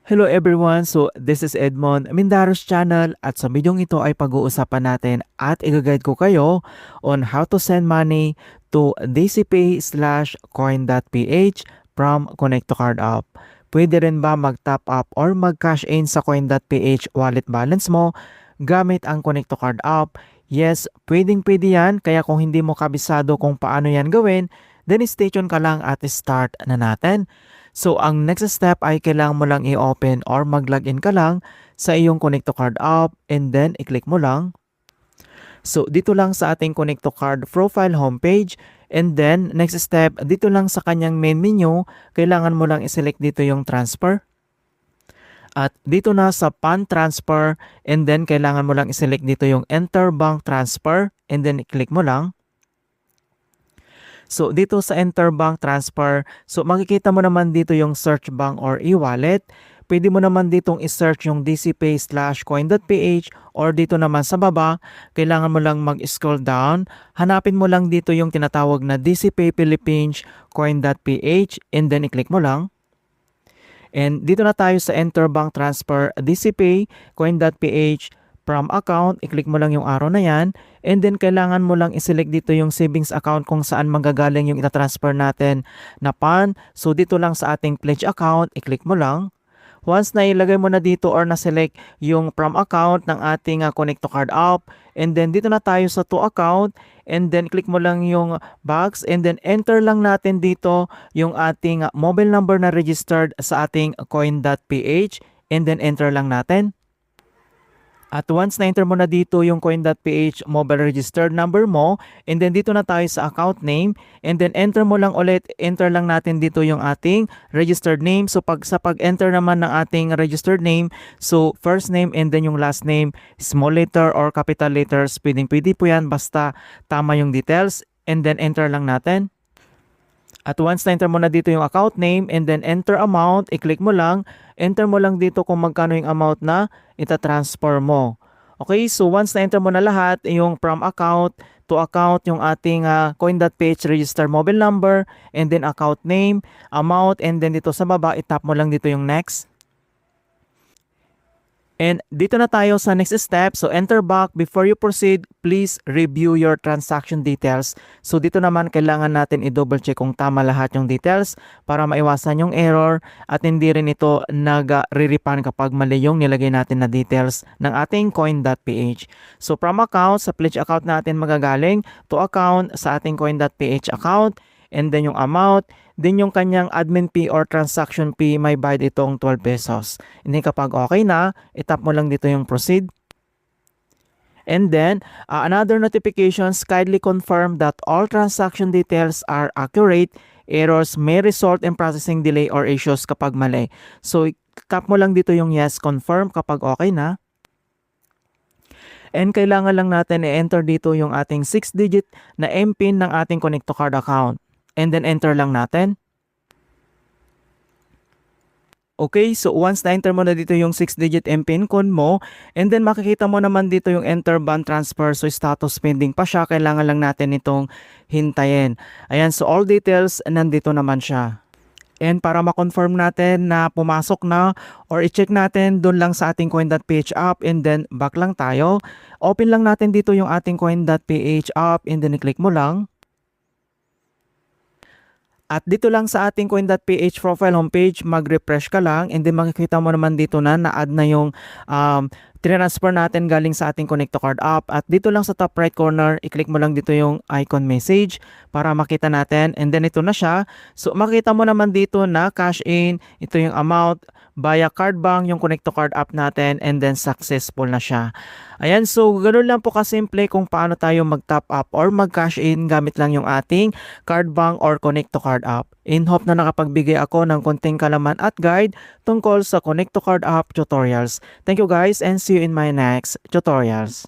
Hello everyone! So this is Edmond Mindaros channel at sa videong ito ay pag-uusapan natin at i-guide ko kayo on how to send money to dcpay/coin.ph from Connect to Card app. Pwede rin ba mag-top up or mag-cash in sa coin.ph wallet balance mo gamit ang Connect to Card app? Yes, pwedeng-pwede yan, kaya kung hindi mo kabisado kung paano yan gawin, then stay tuned ka lang at start na natin. So, ang next step ay kailangan mo lang i-open or mag-login ka lang sa iyong Connect to Card app and then i-click mo lang. So, dito lang sa ating Connect to Card profile homepage and then next step, dito lang sa kanyang main menu, kailangan mo lang i-select dito yung transfer. At dito na sa PAN transfer and then kailangan mo lang i-select dito yung enter bank transfer and then i-click mo lang. So, dito sa Enter Bank Transfer, so makikita mo naman dito yung search bank or e-wallet. Pwede mo naman ditong i-search yung dcpay/coin.ph or dito naman sa baba, kailangan mo lang mag-scroll down. Hanapin mo lang dito yung tinatawag na DCPay Philippines coin.ph and then i-click mo lang. And dito na tayo sa Enter Bank Transfer DCPay coin.ph from account, i-click mo lang yung arrow na yan and then kailangan mo lang i-select dito yung savings account kung saan manggagaling yung itatransfer natin na PAN. So dito lang sa ating pledge account, i-click mo lang. Once na ilagay mo na dito or na-select yung from account ng ating Connect to Card app and then dito na tayo sa to account and then click mo lang yung box and then enter lang natin dito yung ating mobile number na registered sa ating coin.ph and then enter lang natin. At once na-enter mo na dito yung coin.ph mobile registered number mo, and then dito na tayo sa account name, and then enter mo lang ulit, enter lang natin dito yung ating registered name. So sa pag-enter naman ng ating registered name, so first name and then yung last name, small letter or capital letters, pwede po yan basta tama yung details, and then enter lang natin. At once na-enter mo na dito yung account name and then enter amount, i-click mo lang, enter mo lang dito kung magkano yung amount na itatransfer mo. Okay, so once na-enter mo na lahat, yung from account to account, yung ating coin.ph register mobile number, and then account name, amount, and then dito sa baba, itap mo lang dito yung next. And dito na tayo sa next step. So enter back. Before you proceed, please review your transaction details. So dito naman kailangan natin i-double check kung tama lahat yung details para maiwasan yung error at hindi rin ito nag-re-refund kapag mali yung nilagay natin na details ng ating coin.ph. So from account, sa pledge account natin magagaling, to account sa ating coin.ph account, and then yung amount, then yung kanyang admin fee or transaction fee, may bayad itong 12 pesos. Hindi kapag okay na, itap mo lang dito yung proceed. And then, another notifications, kindly confirm that all transaction details are accurate. Errors may result in processing delay or issues kapag mali. So, tap mo lang dito yung yes, confirm kapag okay na. And kailangan lang natin i-enter dito yung ating 6-digit na MPIN ng ating Connect to Card account. And then enter lang natin. Okay, so once na-enter mo na dito yung 6-digit MPIN code mo, and then makikita mo naman dito yung enter bank transfer, so status pending pa siya, kailangan lang natin itong hintayin. Ayan, so all details, nandito naman siya. And para ma-confirm natin na pumasok na or i-check natin doon lang sa ating coin.ph app and then back lang tayo. Open lang natin dito yung ating coin.ph app and then i-click mo lang. At dito lang sa ating coin.ph profile homepage, mag-refresh ka lang and then makikita mo naman dito na na-add na yung transfer natin galing sa ating Connect to Card app. At dito lang sa top right corner, i-click mo lang dito yung icon message para makita natin. And then ito na siya. So makita mo naman dito na cash in, ito yung amount, via card bank yung Connect to Card app natin and then successful na siya. Ayan, so ganoon lang po kasimple kung paano tayo mag-top up or mag-cash in gamit lang yung ating card bank or Connect to Card app. In hope na nakapagbigay ako ng konting kalaman at guide tungkol sa Connect to Card app tutorials. Thank you guys and see you in my next tutorials.